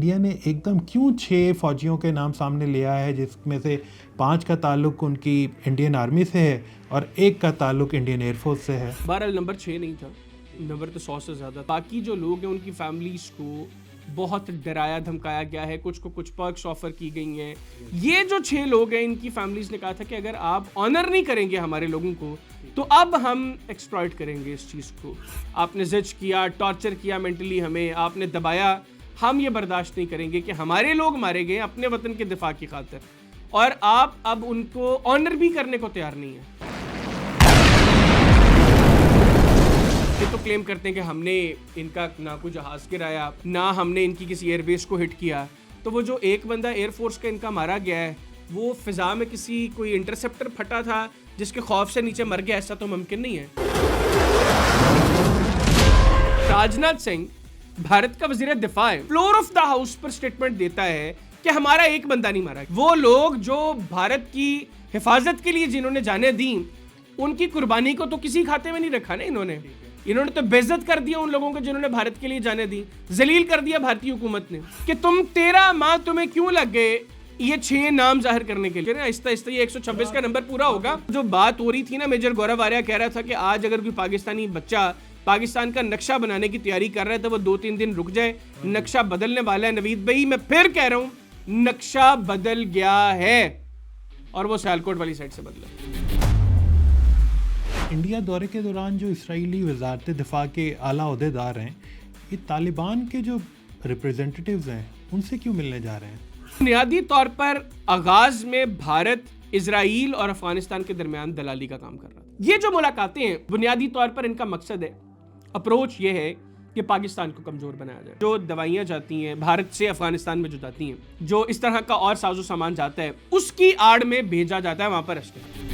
India ने एकदम क्यों 6 फौजियों के नाम सामने लिया है, जिसमें से 5 का ताल्लुक उनकी इंडियन आर्मी से है और 1 का ताल्लुक इंडियन एयरफोर्स से है। बहरहाल नंबर 6 नहीं था, नंबर तो 100 से ज़्यादा। बाकी जो लोग हैं उनकी फैमिलीज़ को बहुत डराया धमकाया गया है, कुछ को कुछ पर्क्स ऑफर की गई हैं। ये जो 6 लोग हैं इनकी फैमिलीज़ ने कहा था कि अगर आप ऑनर नहीं करेंगे हमारे लोगों को तो अब हम एक्सप्लॉइट करेंगे इस चीज़ को। आपने जिच किया, टॉर्चर किया मेंटली, हमें आपने दबाया, हम ये बर्दाश्त नहीं करेंगे कि हमारे लोग मारे गए अपने वतन के दिफा की खातिर और आप अब उनको ऑनर भी करने को तैयार नहीं है। ये तो क्लेम करते हैं कि हमने इनका ना कोई जहाज गिराया, ना हमने इनकी किसी एयरबेस को हिट किया। तो वो जो एक बंदा एयरफोर्स का इनका मारा गया है वो फिजा में किसी कोई इंटरसेप्टर फटा था जिसके खौफ से नीचे मर गया, ऐसा तो मुमकिन नहीं है। राजनाथ सिंह भारत का वजीर दिफा है, फ्लोर ऑफ द हाउस पर स्टेटमेंट देता है कि हमारा एक बंदा नहीं मारा। वो लोग जो भारत की हिफाजत के लिए जिन्होंने जाने दी, उनकी कुर्बानी को तो किसी खाते में नहीं रखा ना इन्होंने तो बेइज्जत कर दिया उन लोगों को जिन्होंने भारत के लिए जाने दी, जलील कर दिया भारतीय हुकूमत ने कि तुम 13 माह तुम्हें क्यों लग गए ये 6 नाम जाहिर करने के लिए। आहिस्ता आहिस्ता ये 126 का नंबर पूरा होगा। जो बात हो रही थी ना, मेजर गौरव आर्या कह रहा था कि आज अगर कोई पाकिस्तानी बच्चा पाकिस्तान का नक्शा बनाने की तैयारी कर रहा है तो वो 2-3 दिन रुक जाए, नक्शा बदलने वाला है। नवीद भाई मैं फिर कह रहा हूं, नक्शा बदल गया है और वो सियालकोट वाली साइड से बदला। इंडिया दौरे के दौरान जो इसराइली वजारत दिफा के आला ओहदेदार हैं, ये तालिबान के जो रिप्रेजेंटेटिव्स हैं उनसे क्यों मिलने जा रहे हैं? बुनियादी तौर पर आगाज में भारत, इजराइल और अफगानिस्तान के दरमियान दलाली का काम कर रहा था। ये जो मुलाकातें हैं बुनियादी तौर पर इनका मकसद है, अप्रोच ये है कि पाकिस्तान को कमजोर बनाया जाए। जो दवाइयां जाती हैं भारत से अफगानिस्तान में जो जाती हैं, जो इस तरह का और साजो सामान जाता है, उसकी आड़ में भेजा जाता है वहां पर अस्लहा।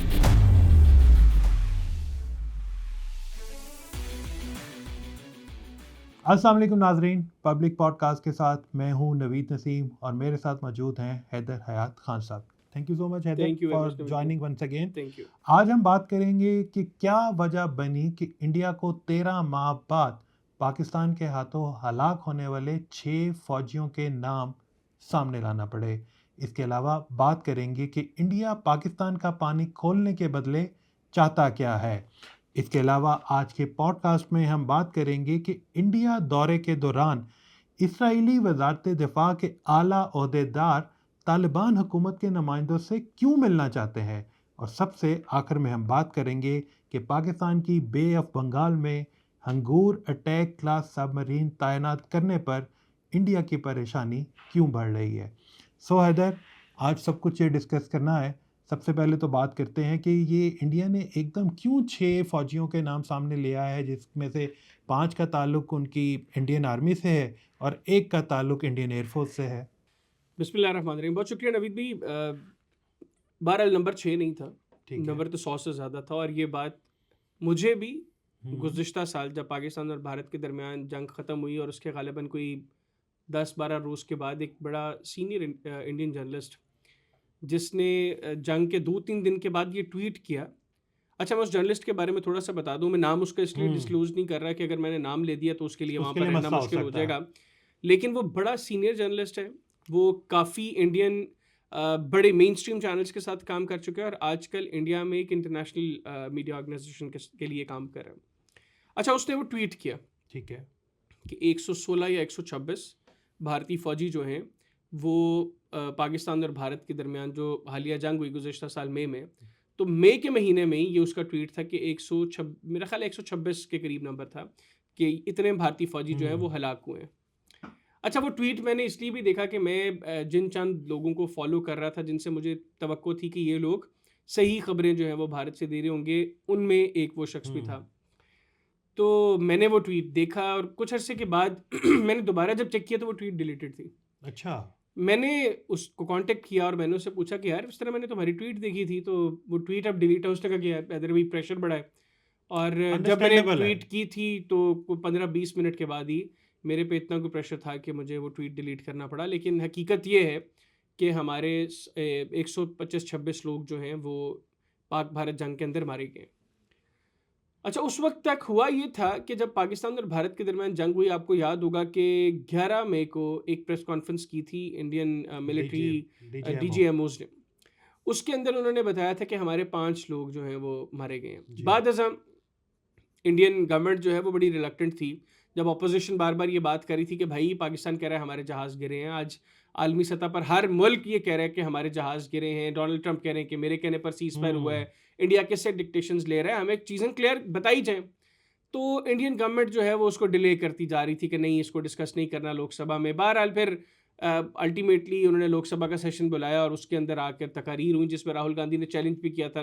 अस्सलाम वालेकुम नाजरीन, पब्लिक पॉडकास्ट के साथ मैं हूं नवीद नसीम और मेरे साथ मौजूद हैं हैदर हयात खान साहब। Thank you so much Haider for joining once again. आज हम बात करेंगे कि क्या वजह बनी कि इंडिया को 13 माह बाद पाकिस्तान के हाथों हलाक होने वाले 6 फौजियों के नाम सामने लाना पड़े। इसके अलावा बात करेंगे कि इंडिया पाकिस्तान का पानी खोलने के बदले चाहता क्या है। इसके अलावा आज के पॉडकास्ट में हम बात करेंगे कि इंडिया दौरे के दौरान इसराइली वजारत दिफा के आला ओहदेदार तालिबान हुकूमत के नुमाइंदों से क्यों मिलना चाहते हैं, और सबसे आखिर में हम बात करेंगे कि पाकिस्तान की बे ऑफ बंगाल में हंगूर अटैक क्लास सबमरीन तैनात करने पर इंडिया की परेशानी क्यों बढ़ रही है। सो हैदर, आज सब कुछ ये डिस्कस करना है। सबसे पहले तो बात करते हैं कि ये इंडिया ने एकदम क्यों 6 फौजियों के नाम सामने लिया है, जिसमें से 5 का ताल्लुक उनकी इंडियन आर्मी से है और 1 का ताल्लुक इंडियन एयरफोर्स से है। बिस्मिल्लाहिर्रहमानिर्रहीम। बहुत शुक्रिया नवीद भाई। बहरहाल नंबर 6 नहीं था, नंबर तो 100 से ज़्यादा था। और ये बात मुझे भी गुज़िश्ता साल जब पाकिस्तान और भारत के दरमियान जंग ख़त्म हुई और उसके ग़ालिबन कोई 10-12 रोज़ के बाद एक बड़ा सीनियर इंडियन जर्नलिस्ट जिसने जंग के 2-3 दिन के बाद ये ट्वीट किया। अच्छा, मैं उस जर्नलिस्ट के बारे में थोड़ा सा बता दूं। मैं नाम उसका इसलिए डिस्क्लोज नहीं कर रहा कि अगर मैंने नाम ले दिया तो उसके लिए वहाँ पर रहना मुश्किल हो जाएगा। लेकिन वो बड़ा सीनियर जर्नलिस्ट है, वो काफ़ी इंडियन बड़े मेन स्ट्रीम चैनल्स के साथ काम कर चुके हैं और आजकल इंडिया में एक इंटरनेशनल मीडिया ऑर्गेनाइजेशन के लिए काम कर रहा है। अच्छा, उसने वो ट्वीट किया, ठीक है, कि 116 या 126 भारतीय फ़ौजी जो हैं वो पाकिस्तान और भारत के दरमियान जो हालिया जंग हुई गुज़िश्ता साल मई में, तो मई के महीने में ही ये उसका ट्वीट था कि 126, मेरा ख्याल 126 के करीब नंबर था कि इतने भारतीय फ़ौजी जो हैं वो हलाक हुए हैं। अच्छा, वो ट्वीट मैंने इसलिए भी देखा कि मैं जिन चंद लोगों को फॉलो कर रहा था जिनसे मुझे तवक्को थी कि ये लोग सही खबरें जो हैं वो भारत से दे रहे होंगे, उनमें एक वो शख्स भी था। तो मैंने वो ट्वीट देखा और कुछ अरसे के बाद मैंने दोबारा जब चेक किया तो वो ट्वीट डिलीटेड थी। अच्छा, मैंने उसको कांटेक्ट किया और मैंने उससे पूछा कि यार इस तरह मैंने तुम्हारी ट्वीट देखी थी, तो वो ट्वीट अब डिलीट है। उसने कहा कि यार इधर भी प्रेशर बढ़ा है। और जब मैंने ट्वीट की थी तो 15-20 मिनट के बाद ही मेरे पे इतना कोई प्रेशर था कि मुझे वो ट्वीट डिलीट करना पड़ा। लेकिन हकीकत ये है कि हमारे 125-26 लोग जो हैं वो पाक भारत जंग के अंदर मारे गए। अच्छा, उस वक्त तक हुआ ये था कि जब पाकिस्तान और भारत के दरमियान जंग हुई, आपको याद होगा कि 11 मई को एक प्रेस कॉन्फ्रेंस की थी इंडियन मिलिट्री डीजीएमओ। डीजीएमओज ने। उसके अंदर उन्होंने बताया था कि हमारे 5 लोग जो हैं वो मारे गए हैं। बाद अज़म इंडियन गवर्नमेंट जो है वो बड़ी रिलक्टेंट थी, जब ऑपोजिशन बार बार ये बात कर रही थी कि भाई पाकिस्तान कह रहा है हमारे जहाज़ गिरे हैं। आज आलमी सतह पर हर मुल्क ये कह रहा है कि हमारे जहाज़ गिरे हैं। डोनाल्ड ट्रंप कह रहे हैं कि मेरे कहने पर सीज फायर हुआ है। इंडिया किससे डिक्टेशंस ले रहा है, हमें चीज़ें क्लियर बताई जाएं। तो इंडियन गवर्नमेंट जो है वो उसको डिले करती जा रही थी कि नहीं, इसको डिस्कस नहीं करना लोकसभा में। बहरहाल फिर अल्टीमेटली उन्होंने लोकसभा का सेशन बुलाया और उसके अंदर आकर तकारीर हुई जिसमें राहुल गांधी ने चैलेंज भी किया था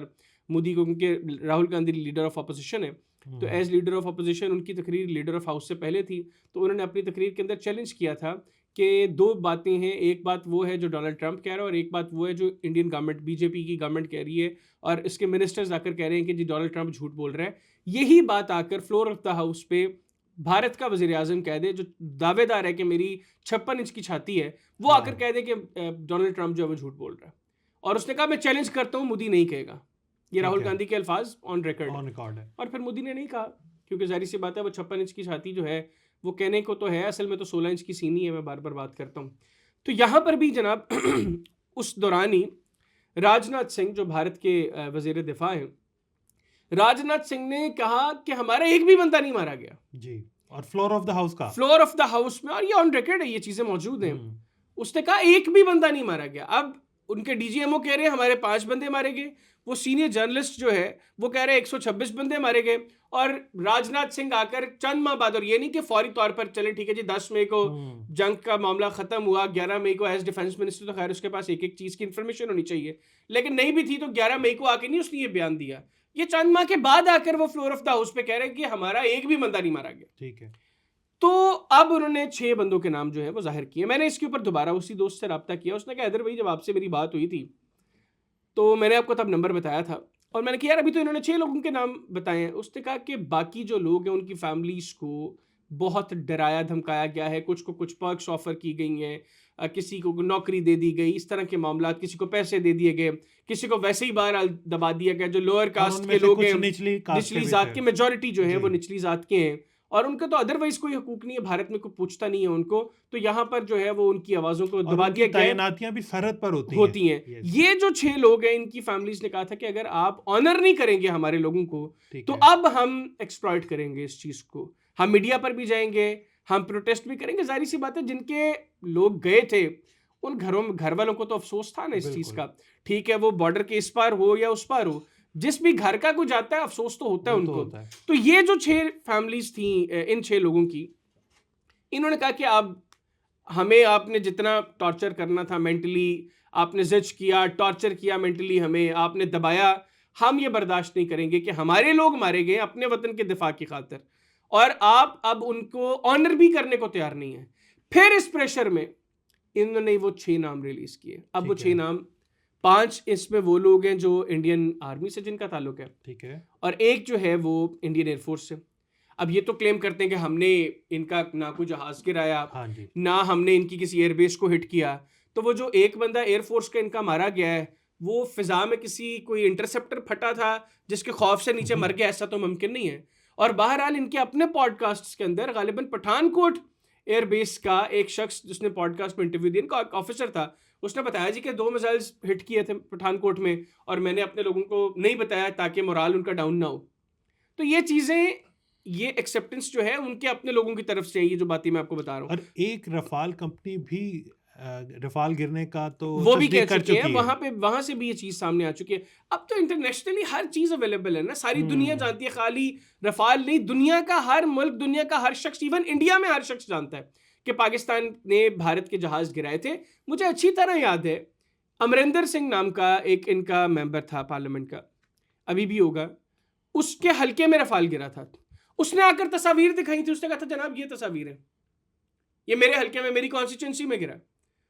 मोदी को, क्योंकि Rahul Gandhi leader of opposition है। तो एज लीडर ऑफ अपोजिशन उनकी तकरीर लीडर ऑफ हाउस से पहले थी, तो उन्होंने अपनी तकरीर के अंदर चैलेंज किया था कि 2 बातें हैं। एक बात वो है जो डोनाल्ड ट्रंप कह रहा है और एक बात वो है जो इंडियन गवर्नमेंट बीजेपी की गवर्नमेंट कह रही है और इसके मिनिस्टर्स आकर कह रहे हैं कि जी डोनाल्ड ट्रंप झूठ बोल रहा है। यही बात आकर फ्लोर ऑफ द हाउस पे भारत का वजीर आजम कह दे, जो दावेदार है कि मेरी 56 इंच की छाती है, वो आकर कह दे कि डोनाल्ड ट्रंप जो है वो झूठ बोल रहा है। और उसने कहा मैं चैलेंज करता हूँ, मोदी नहीं कहेगा। ये राहुल गांधी के अल्फाज ऑन रिकॉर्ड है। और फिर मोदी ने नहीं कहा, क्योंकि जाहिर सी बात है वो 56 इंच की छाती जो है वो कहने को तो है, असल में तो 16 इंच की सीनी है। मैं बार बार बात करता हूँ। तो यहाँ पर भी जनाब उस दौरान ही राजनाथ सिंह जो भारत के वजीर दिफा हैं, राजनाथ सिंह ने कहा कि हमारा एक भी बंदा नहीं मारा गया जी। और फ्लोर ऑफ द हाउस में, और ये ऑन रिकॉर्ड है, ये चीजें मौजूद हैं। उसने कहा एक भी बंदा नहीं मारा गया। अब उनके डीजीएमओ कह रहे हैं हमारे 5 बंदे मारे गए, वो सीनियर जर्नलिस्ट जो है वो कह रहे हैं 126 बंदे मारे गए। और राजनाथ सिंह आकर चंद माह बाद, और ये नहीं कि फौरी तौर पर चले ठीक है जी 10 मई को जंग का मामला खत्म हुआ, 11 मई को एज डिफेंस मिनिस्टर तो खैर उसके पास एक एक चीज की इंफॉर्मेशन होनी चाहिए, लेकिन नहीं भी थी तो 11 मई को आके नहीं उसने ये बयान दिया। ये चंद माह के बाद आकर वो फ्लोर ऑफ द हाउस पे कह रहे हैं कि हमारा एक भी बंदा नहीं मारा गया। ठीक है। तो अब उन्होंने 6 बंदों के नाम जो है वो जाहिर किए। मैंने इसके ऊपर दोबारा उसी दोस्त से रब्ता किया। उसने कहा इधर भाई जब आपसे मेरी बात हुई थी तो मैंने आपको तब नंबर बताया था और मैंने कहा यार अभी तो इन्होंने 6 लोगों के नाम बताए हैं। उसने कहा कि बाकी जो लोग हैं उनकी फैमिलीज को बहुत डराया धमकाया गया है, कुछ को कुछ पर्क्स ऑफर की गई हैं, किसी को नौकरी दे दी गई, इस तरह के मामला, किसी को पैसे दे दिए गए, किसी को वैसे ही बाहर दबा दिया गया। जो लोअर कास्ट के लोग हैं, निचली जात के मेजॉरिटी जो है वो निचली जात के हैं और उनका तो अदरवाइज कोई हकूक नहीं है, भारत में कोई पूछता नहीं है उनको। तो यहाँ पर जो है वो उनकी आवाजों को दबा दिया गया। तैनातियां भी सरहद पर होती हैं। ये जो 6 लोग हैं इनकी फैमिलीज ने कहा था कि अगर आप ऑनर नहीं करेंगे हमारे लोगों को तो अब हम एक्सप्लॉइट करेंगे इस चीज को, हम मीडिया पर भी जाएंगे, हम प्रोटेस्ट भी करेंगे। जाहिर सी बात है जिनके लोग गए थे उन घरों में घर वालों को तो अफसोस था ना इस चीज का। ठीक है वो बॉर्डर के इस पार हो या उस पार हो, जिस भी घर का कोई जाता है अफसोस तो होता है उनको। तो ये जो 6 फैमिलीज थी इन 6 लोगों की, इन्होंने कहा कि अब हमें आपने जितना टॉर्चर करना था मेंटली, आपने जिद किया, टॉर्चर किया मेंटली, हमें आपने दबाया, हम ये बर्दाश्त नहीं करेंगे कि हमारे लोग मारे गए अपने वतन के दिफा की खातिर और आप अब उनको ऑनर भी करने को तैयार नहीं है। फिर इस प्रेशर में इन्होंने वो 6 नाम रिलीज किए। अब वो 6 नाम, 5 इसमें वो लोग हैं जो इंडियन आर्मी से जिनका ताल्लुक है, ठीक है, और एक जो है वो इंडियन एयरफोर्स से। अब ये तो क्लेम करते हैं कि हमने इनका ना कोई जहाज गिराया, ना हमने इनकी किसी एयरबेस को हिट किया। तो वो जो एक बंदा एयरफोर्स का इनका मारा गया है वो फिजा में किसी कोई इंटरसेप्टर फटा था जिसके खौफ से नीचे मर गया, ऐसा तो मुमकिन नहीं है। और बहरहाल इनके अपने पॉडकास्ट के अंदर गालिबन पठानकोट एयरबेस का एक शख्स जिसने पॉडकास्ट में इंटरव्यू दिया, इनका ऑफिसर था, उसने बताया जी कि 2 मिसाइल्स हिट किए थे पठानकोट में और मैंने अपने लोगों को नहीं बताया ताकि मोराल उनका डाउन ना हो। तो ये चीज़ें, ये एक्सेप्टेंस जो है उनके अपने लोगों की तरफ से, ये जो बातें मैं आपको बता रहा हूँ। और एक रफाल कंपनी भी रफाल गिरने का तो वो भी कह चुके हैं, वहां से भी ये चीज सामने आ चुकी है। अब तो इंटरनेशनली हर चीज अवेलेबल है ना, सारी दुनिया जानती है। खाली रफाल नहीं, दुनिया का हर मुल्क, दुनिया का हर शख्स, इवन इंडिया में हर शख्स जानता है कि पाकिस्तान ने भारत के जहाज गिराए थे। मुझे अच्छी तरह याद है अमरिंदर सिंह नाम का एक इनका मेंबर था पार्लियामेंट का, अभी भी होगा, उसके हल्के में रफाल गिरा था। उसने आकर तस्वीर दिखाई थी, उसने कहा था जनाब ये तस्वीर है, ये मेरे हल्के में, मेरी कॉन्स्टिट्यूंसी में गिरा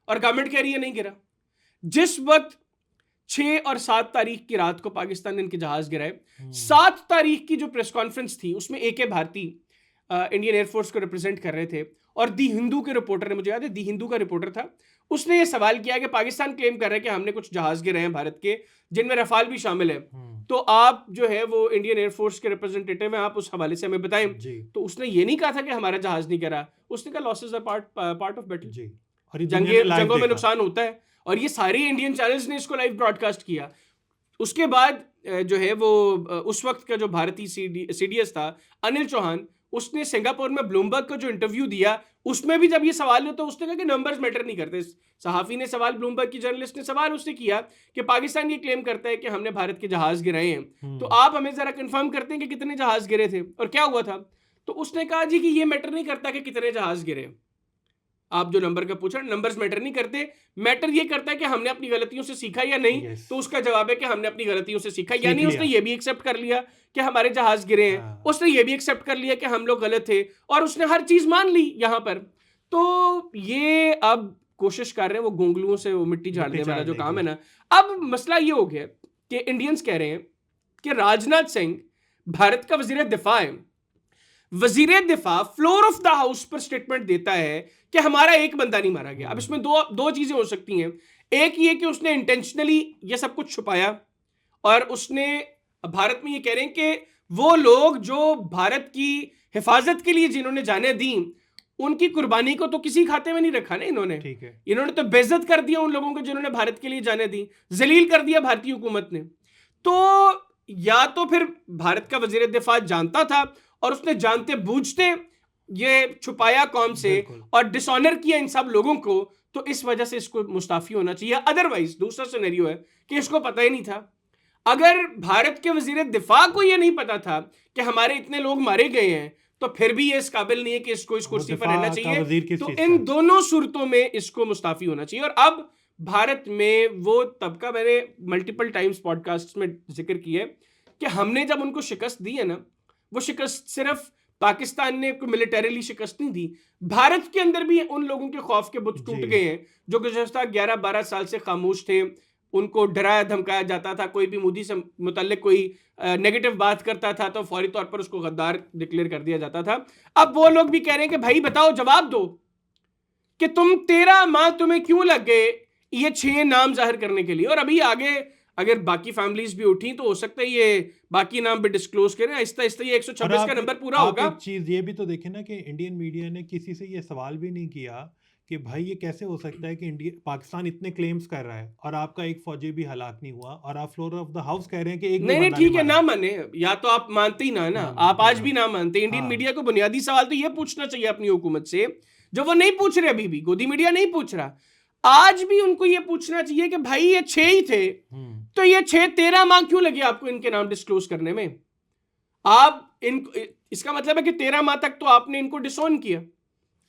और गवर्नमेंट कह रही है नहीं गिरा। जिस वक्त 6 और 7 तारीख की रात को पाकिस्तान ने इनके जहाज गिराए, 7 तारीख की जो प्रेस कॉन्फ्रेंस थी उसमें AK भारती इंडियन एयरफोर्स को रिप्रेजेंट कर रहे थे, और दी हिंदू के रिपोर्टर ने, मुझे याद है दी हिंदू का रिपोर्टर था, उसने ये सवाल किया कि पाकिस्तान क्लेम कर रहा है कि हमने कुछ जहाज गिरे हैं भारत के जिनमें रफाल भी शामिल है, तो आप जो है वो इंडियन एयरफोर्स के रिप्रेजेंटेटिव हैं, आप उस हवाले से हमें बताएं। तो उसने ये नहीं कहा था कि हमारा जहाज नहीं गिरा, उसने कहा losses are part of battle, जंगों में नुकसान होता है, और ये सारे इंडियन चैनल्स ने इसको लाइव ब्रॉडकास्ट किया। उसके बाद जो है वो उस वक्त का जो भारतीय सीडीएस था अनिल चौहान, उसने सिंगापुर में ब्लूमबर्ग का जो इंटरव्यू दिया, उसमें भी जब ये सवाल हुआ तो उसने कहा कि नंबर्स मैटर नहीं करते। सहाफी ने सवाल, ब्लूमबर्ग की जर्नलिस्ट ने सवाल उससे किया कि पाकिस्तान ये क्लेम करता है कि हमने भारत के जहाज गिराए हैं, तो आप हमें जरा कंफर्म करते हैं कि कितने जहाज गिरे थे और क्या हुआ था। तो उसने कहा जी कि ये मैटर नहीं करता कि कितने जहाज गिरे, आप जो नंबर का पूछ रहे हैं नंबर्स मैटर नहीं करते, मैटर ये करता है कि हमने अपनी गलतियों से सीखा या नहीं। तो उसका जवाब है कि हमने अपनी गलतियों से सीखा, यानी उसने ये भी एक्सेप्ट कर लिया कि हमारे जहाज गिरे हैं, उसने ये भी एक्सेप्ट कर लिया कि हम लोग गलत थे, और उसने हर चीज मान ली यहां पर। तो ये अब कोशिश कर रहे हैं वो गोंगलुओं से वो मिट्टी झाड़ने वाला जो काम है ना। अब मसला ये हो गया कि इंडियंस कह रहे हैं कि राजनाथ सिंह भारत का वजीर दिफा है, वजीर दिफा फ्लोर ऑफ द हाउस पर स्टेटमेंट देता है कि हमारा एक बंदा नहीं मारा गया। अब इसमें दो चीजें हो सकती हैं, एक ये कि उसने इंटेंशनली ये सब कुछ छुपाया, और उसने भारत में ये कह रहे हैं कि वो लोग जो भारत की हिफाजत के लिए जिन्होंने जाने दी, उनकी कुर्बानी को तो किसी खाते में नहीं रखा ना इन्होंने। ठीक है, इन्होंने तो बेइज्जत कर दिया उन लोगों को जिन्होंने भारत के लिए जाने दी, जलील कर दिया भारतीय हुकूमत ने। तो या तो फिर भारत का वजीर दिफा जानता था और उसने जानते बूझते ये छुपाया कौम से और डिसऑनर किया इन सब लोगों को, तो इस वजह से इसको मुस्ताफी होना चाहिए। अदरवाइज दूसरा सिनेरियो है कि इसको पता ही नहीं था। अगर भारत के वजीर दिफा को यह नहीं पता था कि हमारे इतने लोग मारे गए हैं, तो फिर भी ये इस काबिल नहीं है कि इसको इस कुर्सी पर रहना चाहिए। तो इन दोनों सूरतों में इसको मुस्ताफी होना चाहिए। और अब भारत में वो तबका, मैंने मल्टीपल टाइम्स पॉडकास्ट में जिक्र किया है कि हमने जब उनको शिकस्त दी है ना, वो शिकस्त सिर्फ पाकिस्तान ने मिलिटरीली शिकस्त नहीं दी, भारत के अंदर भी उन लोगों के खौफ के बुत टूट गए हैं जो गुज़श्ता 11-12 साल से खामोश थे। उनको डराया धमकाया जाता था, कोई भी मोदी से मुतल्लिक कोई नेगेटिव बात करता था तो फौरी तौर पर उसको गद्दार डिक्लेयर कर दिया जाता था। अब वो लोग भी कह रहे हैं कि भाई बताओ, जवाब दो कि तुम 13 माह तुम्हें क्यों लग गए ये 6 नाम जाहिर करने के लिए, और अभी आगे अगर बाकी फैमिलीज भी उठी तो हो सकता है ये बाकी नाम भी डिस्क्लोज करें आहिस्ता आहिस्ता, ये 126 का नंबर पूरा होगा। एक चीज ये भी तो देखें ना कि इंडियन मीडिया ने किसी से ये सवाल भी नहीं किया कि भाई ये कैसे हो सकता है कि पाकिस्तान इतने क्लेम्स कर रहा है और आपका एक फौजी भी हलाक नहीं हुआ, और आप फ्लोर ऑफ द हाउस कह रहे हैं कि एक नहीं ठीक है, ना माने, या तो आप मानते ही ना आप आज भी ना मानते। इंडियन मीडिया को बुनियादी सवाल तो ये पूछना चाहिए अपनी हुकूमत से, जो वो नहीं पूछ रहे, अभी भी गोदी मीडिया नहीं पूछ रहा। आज भी उनको ये पूछना चाहिए कि भाई ये 6 ही थे, तो ये 13 माह क्यों लगे आपको इनके नाम डिस्क्लोज करने में? आप इसका मतलब है कि 13 माह तक तो आपने इनको डिसऑन किया,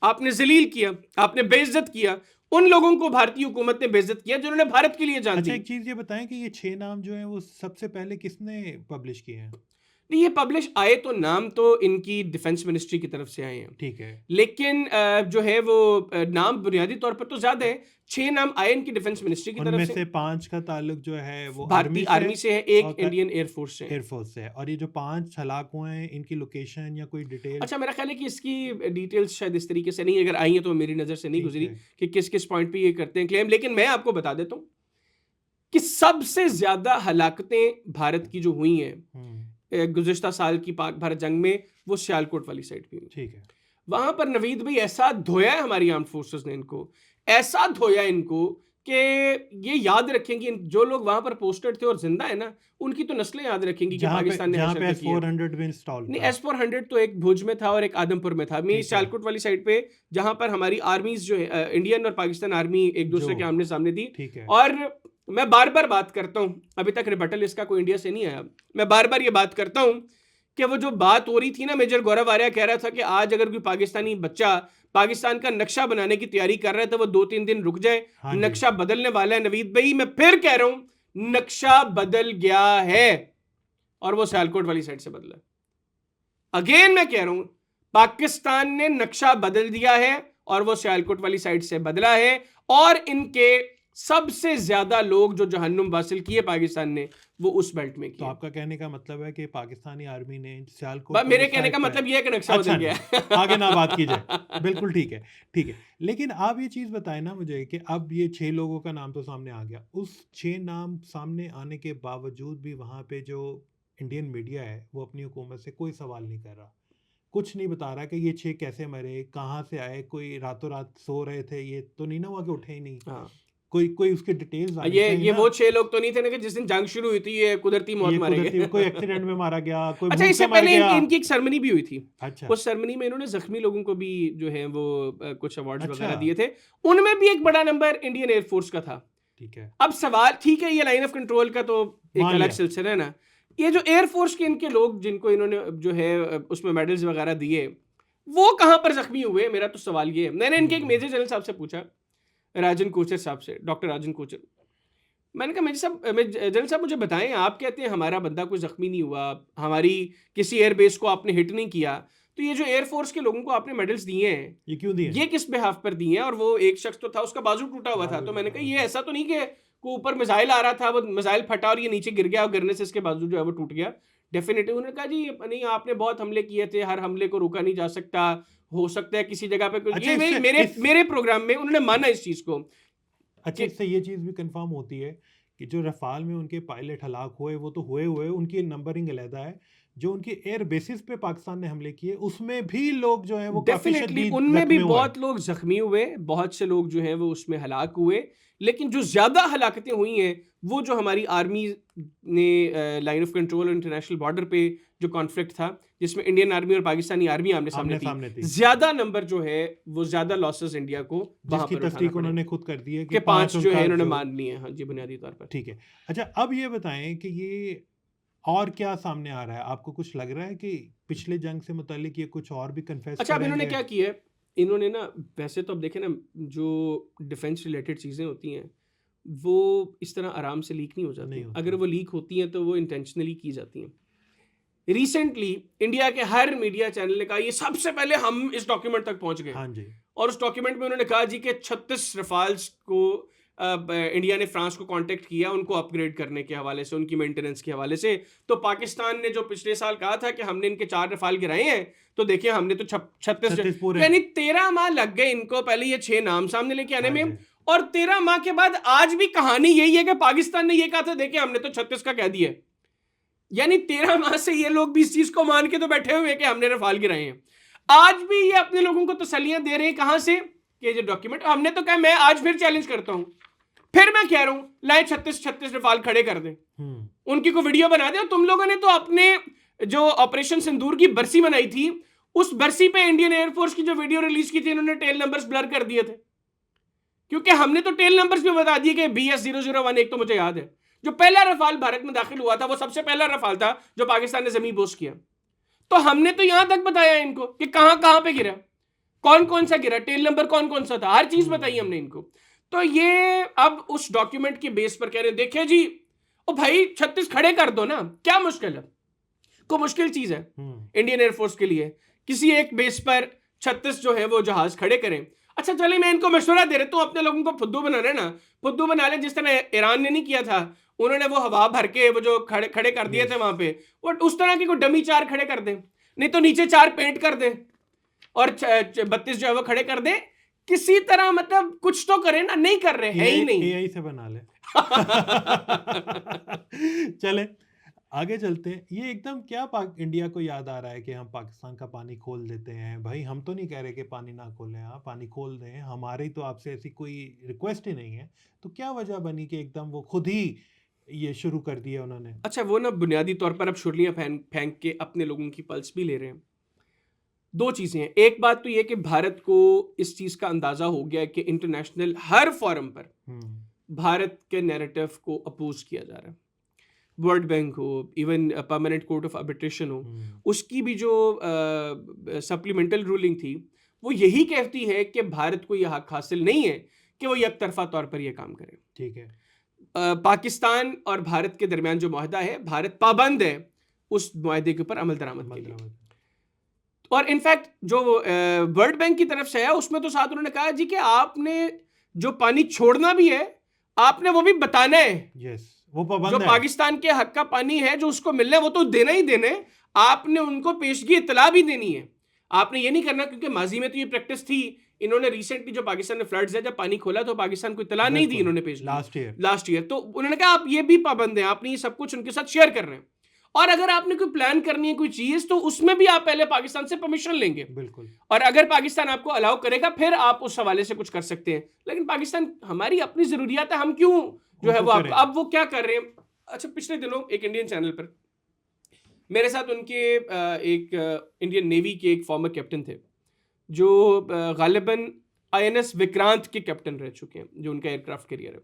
आपने जलील किया, आपने बेइज्जत किया। उन लोगों को भारतीय हुकूमत ने बेइज्जत किया जिन्होंने भारत के लिए जान दी। अच्छा, एक चीज ये बताएं कि ये 6 नाम जो हैं वो सबसे पहले किसने पब्लिश किए हैं? नहीं, ये पब्लिश आए तो नाम तो इनकी डिफेंस मिनिस्ट्री की तरफ से आए हैं, ठीक है, लेकिन जो है वो नाम बुनियादी तौर पर तो ज्यादा है। 6 नाम आए इनकी डिफेंस मिनिस्ट्री की तरफ से। उनमें से 5 का ताल्लुक जो है वो भारतीय आर्मी से है, एक इंडियन एयरफोर्स से है। और ये जो 5 हलाक हुए हैं इनकी लोकेशन या कोई डिटेल? अच्छा, मेरा ख्याल है कि इसकी डिटेल्स शायद इस तरीके से नहीं, अगर आई है तो मेरी नजर से नहीं गुजरी कि किस किस पॉइंट पे ये करते हैं क्लेम। लेकिन मैं आपको बता देता हूँ कि सबसे ज्यादा हलाकतें भारत की जो हुई हैं गुज़श्ता साल की पाक भारत जंग में, वो सियालकोट वाली साइड पे हुई। ठीक है, वहां पर नवीद भाई ऐसा धोया है हमारी आर्म्ड फोर्सेस ने इनको, ऐसा धोया इनको कि ये याद रखेंगे, जो लोग वहां पर पोस्टेड थे और जिंदा है ना, उनकी तो नस्लें याद रखेंगी कि पाकिस्तान ने S-400 भी इंस्टॉल नहीं, S-400 तो एक भुज में था और एक आदमपुर में था। मैं सियालकोट वाली साइड पे जहां पर हमारी आर्मीज जो है, इंडियन और पाकिस्तान आर्मी एक दूसरे के आमने सामने थी। और मैं बार बार बात करता हूं, अभी तक रिबटल इसका कोई इंडिया से नहीं आया, मैं बार बार ये बात करता हूं कि वो जो बात हो रही थी ना, मेजर गौरव आर्या कह रहा था कि आज अगर कोई पाकिस्तानी बच्चा पाकिस्तान का नक्शा बनाने की तैयारी कर रहा है तो वो 2-3 दिन रुक जाए, नक्शा बदलने वाला है। नवीद भाई मैं फिर कह रहा हूं, नक्शा बदल गया है और वो सियालकोट वाली साइड से बदला। अगेन मैं कह रहा हूं, पाकिस्तान ने नक्शा बदल दिया है और वो सियालकोट वाली साइड से बदला है। और इनके सबसे ज्यादा लोग जो जहन्नुम हासिल किए पाकिस्तान ने वो उस बेल्ट में किए। तो आपका कहने का मतलब है कि पाकिस्तानी आर्मी ने सियालकोट, मेरे कहने का मतलब ये है कि नक्शा बदल गया है। आगे ना बात की जाए, बिल्कुल ठीक है, ठीक है। लेकिन आप ये चीज़ बताएं ना मुझे कि अब ये 6 लोगों का नाम तो सामने आ गया, उस 6 नाम सामने आने के बावजूद भी वहाँ पे जो इंडियन मीडिया है वो अपनी हुकूमत से कोई सवाल नहीं कर रहा, कुछ नहीं बता रहा कि ये 6 कैसे मरे, कहाँ से आए, कोई रातों रात सो रहे थे, ये तो नहीं ना हुआ कि उठे ही नहीं। हाँ। कोई उसके डिटेल्स आने ये वो 6 लोग तो नहीं थे ना कि जिस दिन जंग शुरू हुई थी ये कुदरती मौत मारे गए। कोई एक्सीडेंट में मारा गया, कोई अच्छा, भूख इससे से मर पहले गया। इनकी एक सेरेमनी भी हुई थी। अच्छा, उस सेरेमनी में इन्होंने जख्मी लोगों को भी जो है वो कुछ अवार्ड्स अच्छा। वगैरह दिए थे, उनमें भी एक बड़ा नंबर इंडियन एयरफोर्स का था। ठीक है। अब सवाल, ठीक है ये लाइन ऑफ कंट्रोल का तो एक मान अलग लिया। सिलसिला है ना, ये जो एयरफोर्स के इनके लोग जिनको इन्होंने जो है उसमें मेडल्स वगैरह दिए वो कहाँ पर जख्मी हुए, मेरा तो सवाल ये है। मैंने इनके एक मेजर जनरल साहब से पूछा, राजन कोचर साहब से, डॉक्टर राजन कोचर, मैंने कहा जनरल साहब मुझे बताएं, आप कहते हैं हमारा बंदा कोई जख्मी नहीं हुआ, हमारी किसी एयरबेस को आपने हिट नहीं किया, तो ये जो एयरफोर्स के लोगों को आपने मेडल्स दिए हैं ये क्यों दिए, ये किस बिहाफ पर दिए हैं? और वो एक शख्स तो था उसका बाजू टूटा हुआ था, तो मैंने कहा ये ऐसा तो नहीं कि को ऊपर मिसाइल आ रहा था, वो मिसाइल फटा और ये नीचे गिर गया और गिरने से इसके बाजू जो है वो टूट गया। डेफिनेटली उन्होंने कहा जी नहीं, आपने बहुत हमले किए थे, हर हमले को रोका नहीं जा सकता, हो सकता है किसी जगह पे कुछ। अच्छा, ये मेरे प्रोग्राम में उन्होंने माना इस चीज को। अच्छा, इससे ये चीज़ भी कंफर्म होती है कि जो रफाल में उनके पायलट हलाक हुए वो तो हुए, उनकी नंबरिंग अलहदा है, जो उनके एयर बेसिस पे पाकिस्तान ने हमले किए उसमें भी लोग जो है वो काफी डेफिनेटली शदीद उनमें भी जख्मी हुए। बहुत लोग जख्मी हुए, बहुत से लोग जो हैं वो उसमें हलाक हुए, लेकिन जो ज्यादा हलाकतें हुई हैं वो जो हमारी आर्मी ने लाइन ऑफ कंट्रोल और इंटरनेशनल बॉर्डर पे जो कॉन्फ्लिक्ट था जिसमें इंडियन आर्मी और पाकिस्तानी आर्मी आमने सामने थी, ज्यादा नंबर जो है वो ज्यादा लॉसेस इंडिया को वहां पर तस्दीक उन्होंने खुद कर दी है कि 5 जो है इन्होंने मान ली है। हाँ जी, बुनियादी तौर पर। ठीक है। अच्छा, अब ये बताएं कि ये और क्या सामने आ रहा है, आपको कुछ लग रहा है कि पिछले जंग से मुतालिक ये कुछ और भी कन्फेस अच्छा, अब इन्होंने क्या किया है, इन्होंने ना, वैसे तो अब देखें ना, जो डिफेंस रिलेटेड चीज़ें होती हैं वो इस तरह आराम से लीक नहीं हो जाती, अगर वो लीक होती हैं तो वो इंटेंशनली की जाती हैं। रिसेंटली इंडिया के हर मीडिया चैनल ने कहा ये सबसे पहले हम इस डॉक्यूमेंट तक पहुंच गए। हाँ जी। और उस डॉक्यूमेंट में उन्होंने कहा जी कि 36 रफाल्स को इंडिया ने फ्रांस को कांटेक्ट किया उनको अपग्रेड करने के हवाले से, उनकी मेंटेनेंस के हवाले से। तो पाकिस्तान ने जो पिछले साल कहा था कि हमने इनके 4 रफाल गिराए हैं, तो देखिए हमने तो 36 यानी 13 माह लग गए इनको पहले ये 6 नाम सामने लेके आने में, और 13 माह के बाद आज भी कहानी यही है कि पाकिस्तान ने ये कहा था देखिए हमने तो 36 का कह दिया। यानी 13 माह से ये लोग भी इस चीज को मान के तो बैठे हुए हैं कि हमने रफाल गिराए हैं। आज भी ये अपने लोगों को तसल्लियां दे रहे हैं, कहां से, कि जो डॉक्यूमेंट हमने तो कहा, मैं आज फिर चैलेंज करता हूं, फिर मैं कह रहा हूं लाए 36 रफाल खड़े कर दें, उनकी को वीडियो बना दे। और तुम लोगों ने तो अपने जो ऑपरेशन सिंदूर की बरसी बनाई थी, उस बरसी पे इंडियन एयरफोर्स की जो वीडियो रिलीज की थी इन्होंने टेल नंबर्स ब्लर कर दिए थे, क्योंकि हमने तो टेल नंबर्स भी बता दिए कि BS001, एक तो मुझे याद है जो पहला रफाल भारत में दाखिल हुआ था वो सबसे पहला रफाल था जो पाकिस्तान ने जमीन बोस किया। तो हमने तो यहां तक बताया इनको कि कहां कहां पे गिरा, कौन कौन सा गिरा, टेल नंबर कौन कौन सा था, हर चीज बताई हमने इनको। तो ये अब उस डॉक्यूमेंट के बेस पर कह रहे हैं देखिए जी ओ भाई 36 खड़े कर दो ना, क्या मुश्किल है, को मुश्किल चीज है इंडियन एयरफोर्स के लिए किसी एक बेस पर 36 जो है वो जहाज खड़े करें। अच्छा चले, मैं इनको मशवरा दे रहा हूं, अपने लोगों को फुद्दू बना रहे ना, फुद्दू बना ले, जिस तरह ईरान ने नहीं किया था, उन्होंने वो हवा भर के वो जो खड़े कर दिए थे वहां पे, वो उस तरह की कोई डमी 4 खड़े कर दें, नहीं तो नीचे 4 पेंट कर दें और 32 जो है वो खड़े कर दें किसी तरह, मतलब कुछ तो करें ना, नहीं कर रहे हैं ही नहीं, एआई से बना ले। चले आगे चलते हैं। ये एकदम क्या इंडिया को याद आ रहा है कि हम पाकिस्तान का पानी खोल देते हैं? भाई हम तो नहीं कह रहे कि पानी ना खोलें, आप पानी खोल दें, हमारी तो आपसे ऐसी कोई रिक्वेस्ट ही नहीं है, तो क्या वजह बनी कि एकदम वो खुद ही ये शुरू कर दिया उन्होंने? अच्छा, वो ना बुनियादी तौर पर अब छुर्लियां फेंक के अपने लोगों की पल्स भी ले रहे हैं। 2 चीजें हैं, एक बात तो ये कि भारत को इस चीज का अंदाजा हो गया है कि इंटरनेशनल हर फोरम पर भारत के नैरेटिव को अपोज किया जा रहा है, वर्ल्ड बैंक हो, even permanent court of arbitration हो, उसकी भी जो सप्लीमेंटल रूलिंग थी वो यही कहती है कि भारत को यह हक हासिल नहीं है कि वो एक तरफा तौर पर यह काम करे। ठीक है, पाकिस्तान और भारत के दरमियान जो मुआहदा है, भारत पाबंद है उस मुआहदे के ऊपर अमल दरामद के लिए। और इनफैक्ट जो वर्ल्ड बैंक की तरफ से है उसमें तो साथ उन्होंने कहा जी कि आपने जो पानी छोड़ना भी है आपने वो भी बताना है। यस, वो पाबंद जो है। पाकिस्तान के हक का पानी है जो उसको मिलना है वो तो देना ही देना है, आपने उनको पेशगी इतला भी देनी है। आपने ये नहीं करना, क्योंकि माजी में तो ये प्रैक्टिस थी, इन्होंने रिसेंटली जो पाकिस्तान में फ्लड्स है जब पानी खोला तो पाकिस्तान को इतला नहीं दी इन्होंने पेशगी लास्ट ईयर, तो उन्होंने कहा आप ये भी पाबंद है, आपने ये सब कुछ उनके साथ शेयर कर रहे हैं। और अगर आपने कोई प्लान करनी है कोई चीज तो उसमें भी आप पहले पाकिस्तान से परमिशन लेंगे। बिल्कुल। और अगर पाकिस्तान आपको अलाउ करेगा फिर आप उस हवाले से कुछ कर सकते हैं। लेकिन पाकिस्तान, हमारी अपनी जरूरियात है, हम क्यों जो है वो अब वो क्या कर रहे हैं। अच्छा, पिछले दिनों एक इंडियन चैनल पर मेरे साथ उनके एक इंडियन नेवी के एक फॉर्मर कैप्टन थे जो गालिबन INS विक्रांत के कैप्टन रह चुके हैं, जो उनका एयरक्राफ्ट कैरियर है।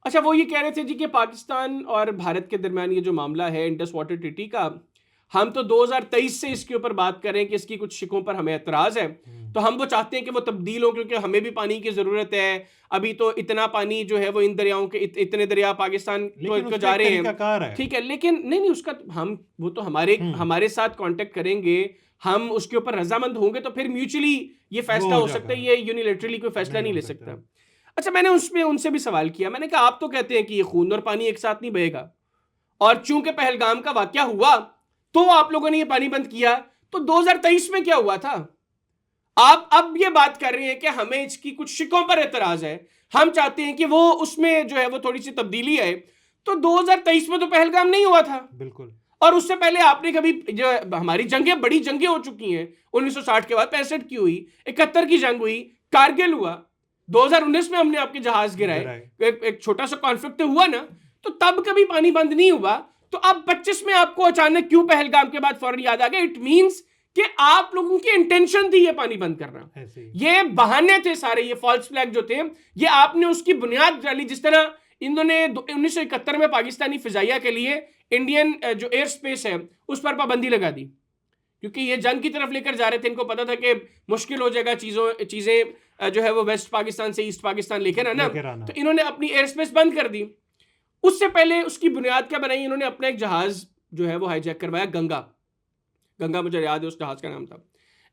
अच्छा, वो ये कह रहे थे जी कि पाकिस्तान और भारत के दरमियान ये जो मामला है इंडस वाटर ट्रीटी का, हम तो 2023 से इसके ऊपर बात कर रहे हैं कि इसकी कुछ शिकों पर हमें एतराज है, तो हम वो चाहते हैं कि वो तब्दील हो, क्योंकि हमें भी पानी की जरूरत है। अभी तो इतना पानी जो है वो इन दरियाओं के इतने दरिया पाकिस्तान को जा रहे हैं, ठीक है, लेकिन नहीं उसका हम वो तो हमारे साथ कांटेक्ट करेंगे, हम उसके ऊपर रजामंद होंगे तो फिर म्यूचुअली ये फैसला हो सकता है, ये यूनिलैटरली कोई फैसला नहीं ले सकता। अच्छा, मैंने उसमें उनसे भी सवाल किया, मैंने कहा आप तो कहते हैं कि ये खून और पानी एक साथ नहीं बहेगा, और चूंकि पहलगाम का वाकया हुआ तो आप लोगों ने ये पानी बंद किया, तो 2023 में क्या हुआ था? आप अब ये बात कर रहे हैं कि हमें इसकी कुछ शिकों पर एतराज है, हम चाहते हैं कि वो उसमें जो है वो थोड़ी सी तब्दीली आए, तो 2023 में तो पहलगाम नहीं हुआ था। बिल्कुल। और उससे पहले आपने कभी, जो हमारी जंगें, बड़ी जंगें हो चुकी हैं, 1960 के बाद 65 की हुई, 71 की जंग हुई, कारगिल हुआ, 2019 में हमने आपके जहाज गिराए, एक छोटा सा कॉन्फ्लिक्ट हुआ ना, तो तब कभी पानी बंद नहीं हुआ। तो अब 25 में आपको अचानक क्यों पहलगाम के बाद फौरन याद आ गया? इट मींस कि आप लोगों की इंटेंशन थी ये पानी बंद करना, ये बहाने थे सारे, ये फॉल्स फ्लैग जो थे, ये आपने उसकी बुनियाद डाली। जिस तरह इन्होंने 1971 में पाकिस्तानी फिजाइया के लिए इंडियन जो एयर स्पेस है उस पर पाबंदी लगा दी, क्योंकि ये जंग की तरफ लेकर जा रहे थे, इनको पता था कि मुश्किल हो जाएगा चीजें जो है वो वेस्ट पाकिस्तान से ईस्ट पाकिस्तान लेकर आना, तो इन्होंने अपनी एयर स्पेस बंद कर दी। उससे पहले उसकी बुनियाद क्या बनाई? इन्होंने अपना एक जहाज जो है वो हाईजैक करवाया, गंगा मुझे याद है उस जहाज का नाम था।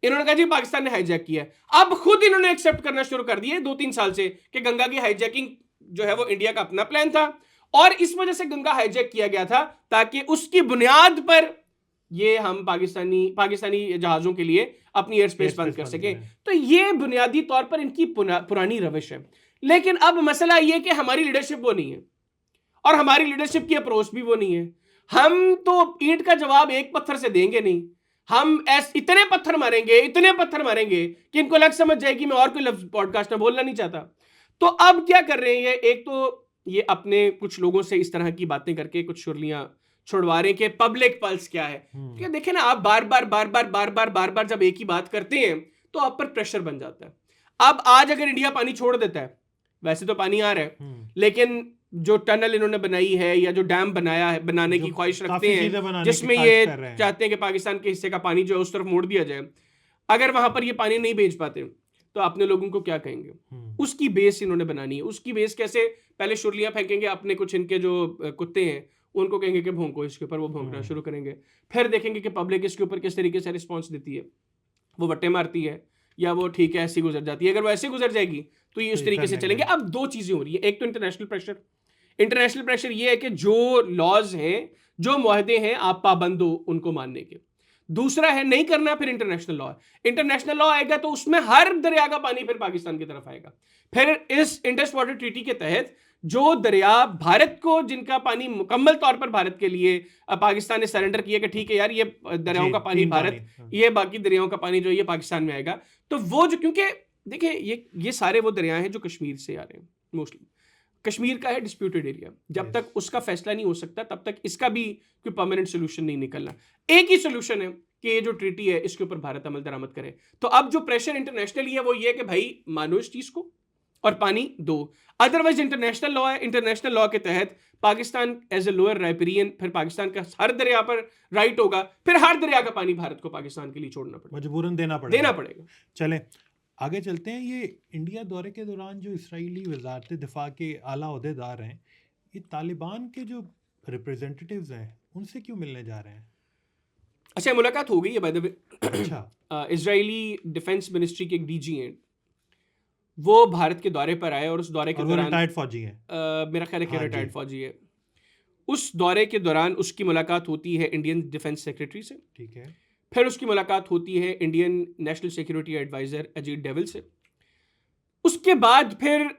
इन्होंने कहा जी पाकिस्तान ने हाईजैक किया। अब खुद इन्होंने एक्सेप्ट करना शुरू कर दिया 2-3 साल से कि गंगा की हाईजैकिंग जो है वो इंडिया का अपना प्लान था, और इस वजह से गंगा हाईजैक किया गया था ताकि उसकी बुनियाद पर ये हम पाकिस्तानी जहाजों के लिए अपनी एयर स्पेस बंद कर सके। तो ये बुनियादी तौर पर इनकी पुरानी रविश है। लेकिन अब मसला ये कि हमारी लीडरशिप वो नहीं है, और हमारी लीडरशिप की अप्रोच भी वो नहीं है। हम तो ईंट का जवाब एक पत्थर से देंगे नहीं, हम इतने पत्थर मारेंगे कि इनको लग समझ जाएगी मैं और कोई लफ्ज पॉडकास्ट में बोलना नहीं चाहता। तो अब क्या कर रहे हैं? एक तो ये अपने कुछ लोगों से इस तरह की बातें करके कुछ शुरलियां छुड़वा रहे हैं कि पब्लिक पल्स क्या है। क्या देखें ना, आप बार बार जब एक ही बात करते हैं तो आप पर प्रेशर बन जाता है। अब आज अगर इंडिया पानी छोड़ देता है, वैसे तो पानी आ रहा है, लेकिन जो टनल इन्होंने बनाई है या जो डैम बनाया है, बनाने की ख्वाहिश रखते हैं, जिसमें ये चाहते हैं कि पाकिस्तान के हिस्से का पानी जो है उस तरफ मोड़ दिया जाए, अगर वहां पर ये पानी नहीं भेज पाते तो अपने लोगों को क्या कहेंगे? उसकी बेस इन्होंने बनानी है। उसकी बेस कैसे? पहले शुरलियां फेंकेंगे, अपने कुछ इनके जो कुत्ते हैं उनको कहेंगे कि भौंको इसके ऊपर, वो भौंकना शुरू करेंगे, फिर देखेंगे कि पब्लिक इसके ऊपर किस तरीके से रिस्पॉन्स देती है, वो वट्टे मारती है या वो ठीक है ऐसी गुजर जाती है। अगर वो ऐसे गुजर जाएगी तो ये उस तरीके से चलेंगे। अब दो चीजें हो रही है, एक तो इंटरनेशनल प्रेशर ये है कि जो लॉज हैं, जो मुआहदे हैं, आप पाबंद हो उनको मानने के। दूसरा है नहीं करना, फिर इंटरनेशनल लॉ आएगा तो उसमें हर दरिया का पानी फिर पाकिस्तान की तरफ आएगा। फिर इस इंडस वाटर ट्रीटी के तहत जो दरिया भारत को, जिनका पानी मुकम्मल तौर पर भारत के लिए पाकिस्तान ने सरेंडर किया कि ठीक है यार ये दरियाओं का पानी भारत, ये बाकी दरियाओं का पानी जो ये पाकिस्तान में आएगा, तो वो जो, क्योंकि देखिए ये सारे वो दरिया हैं जो कश्मीर से आ रहे हैं, मोस्टली कश्मीर का है डिस्प्यूटेड एरिया। जब तक उसका फैसला नहीं हो सकता तब तक इसका भी कोई परमानेंट सोल्यूशन नहीं निकलना। एक ही सोल्यूशन है कि ये जो ट्रीटी है इसके ऊपर भारत अमल दरामद करे। तो अब जो प्रेशर इंटरनेशनली है वो ये है कि भाई मानो इस चीज को और पानी दो, अदरवाइज इंटरनेशनल लॉ है, इंटरनेशनल लॉ के तहत Pakistan as a lower riparian, फिर पाकिस्तान का हर दरिया पर राइट होगा, फिर हर दरिया का पानी भारत को पाकिस्तान के लिए छोड़ना पड़ेगा, मजबूरन देना पड़ेगा। चले आगे चलते हैं। ये इंडिया दौरे के दौरान जो इसराइली वज़ारत दिफा के आला ओहदेदार हैं, ये तालिबान के जो रिप्रेजेंटेटिव्स हैं उनसे क्यों मिलने जा रहे हैं? अच्छा, मुलाकात हो गई है बाय द वे। अच्छा, इजरायली डिफेंस मिनिस्ट्री के एक डीजी हैं, वो भारत के दौरे पर आए और उस दौरे के दौरान रिटायर्ड फौजी है, मेरा ख्याल है कि रिटायर्ड फौजी है। उस दौरे के दौरान उसकी मुलाकात होती है इंडियन डिफेंस सेक्रेटरी से, ठीक है। फिर उसकी मुलाकात होती है Indian national security adviser Ajit Doval से। उसके बाद फिर